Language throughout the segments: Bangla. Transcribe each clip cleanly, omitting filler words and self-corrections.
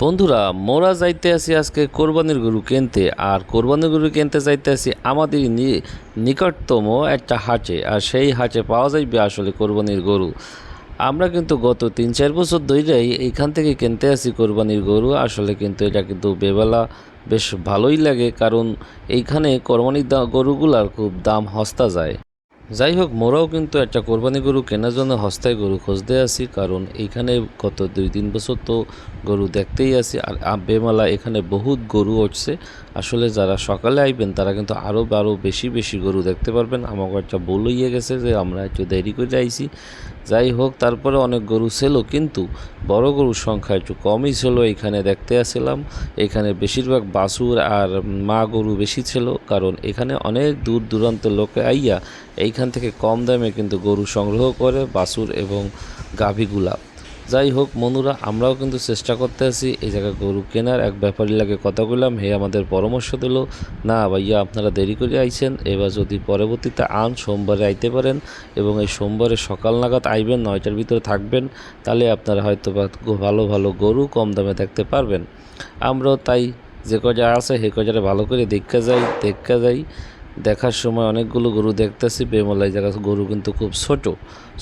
বন্ধুরা, মোরা যাইতে আছি আজকে কোরবানির গরু কিনতে। আর কোরবানির গরু কিনতে যাইতে আছি আমাদের নিকটতম একটা হাটে। আর সেই হাটে পাওয়া যাইবে আসলে কোরবানির গরু। আমরা কিন্তু গত 3-4 বছর ধরেই এইখান থেকে কিনতে আসি কোরবানির গরু। আসলে কিন্তু এটা কিন্তু বেবেলা বেশ ভালোই লাগে, কারণ এইখানে কোরবানির গরুগুলার খুব দাম সস্তা যায়। যাই হোক, মোরাও কিন্তু একটা কোরবানি গরু কেনার জন্য হস্তায় গরু খুঁজতে আসি, কারণ এইখানে গত 2-3 বছর তো গরু দেখতেই আসি। আর বেমালা এখানে বহুত গরু উঠছে। আসলে যারা সকালে আইবেন তারা কিন্তু আরও বেশি বেশি গরু দেখতে পারবেন। আমাকে একটা ভুল হইয়া গেছে যে আমরা একটু দেরি করে আইছি। যাই হোক, তারপরে অনেক গরু ছিল, কিন্তু বড় গরুর সংখ্যা একটু কমই ছিল। এখানে দেখতে আসছিলাম, এখানে বেশিরভাগ বাছুর আর মা গরু বেশি ছিল, কারণ এখানে অনেক দূর দূরান্তের লোকে আইয়া এইখান থেকে কম দামে কিন্তু গরু সংগ্রহ করে, বাছুর এবং গাভীগুলা। যাই হোক বন্ধুরা, আমরাও কিন্তু চেষ্টা করতে আছি এই জায়গায় গরু কেনার। এক ব্যাপারী লাগে কথা বললাম, হে আমাদের পরামর্শ দিল, না ভাইয়া আপনারা দেরি করে আইছেন, এবার যদি পরবর্তীতে সোমবারে আইতে পারেন এবং এই সোমবারে সকাল নাগাদ আইবেন, 9টার ভিতরে থাকবেন, তাহলে আপনারা হয়তো ভালো ভালো গরু কম দামে দেখতে পারবেন। আমরাও তাই যে কজা আছে সে কজারে ভালো করে দেখা যাই। দেখার সময় অনেকগুলো গরু দেখতেছি। বেমলাই জায়গা গরু কিন্তু খুব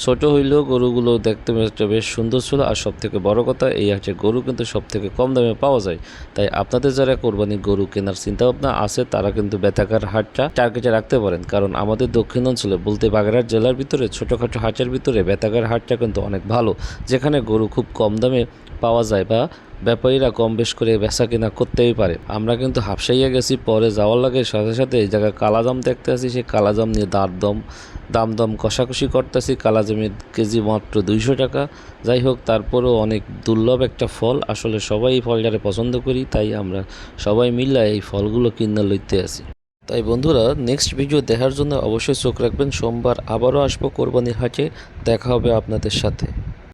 ছোট হইলেও গরুগুলো দেখতে বেশ সুন্দর ছিল। আর সবথেকে বড় কথা এই আছে, গরু কিন্তু সবথেকে কম দামে পাওয়া যায়। তাই আপনাদের যারা কোরবানি গরু কেনার চিন্তাভাবনা আছে তারা কিন্তু বেতাকার হাটটা টার্গেটে রাখতে পারেন, কারণ আমাদের দক্ষিণ অঞ্চলে বলতে বাগেরহাট জেলার ভিতরে ছোটোখাটো হাটের ভিতরে বেতাকার হাটটা কিন্তু অনেক ভালো, যেখানে গরু খুব কম দামে পাওয়া যায় বা ব্যাপারীরা কম বেশ করে বেচা কেনা করতেই পারে। আমরা কিন্তু হাফসাইয়া গেছি, পরে যাওয়ার লাগে সাথে সাথে এই জায়গায় কালাজাম দেখতে আসি। সেই কালাজাম নিয়ে দাম কষাকষি করতেছি। কালাজামের কেজি মাত্র 200 টাকা। যাই হোক, তারপরেও অনেক দুর্লভ একটা ফল। আসলে সবাই এই ফলটারে পছন্দ করি, তাই আমরা সবাই মিলে এই ফলগুলো কিনে লইতে আসি। তাই বন্ধুরা, নেক্সট ভিডিও দেখার জন্য অবশ্যই চোখ রাখবেন। সোমবার আবারও আসবো কোরবানির হাটে, দেখা হবে আপনাদের সাথে।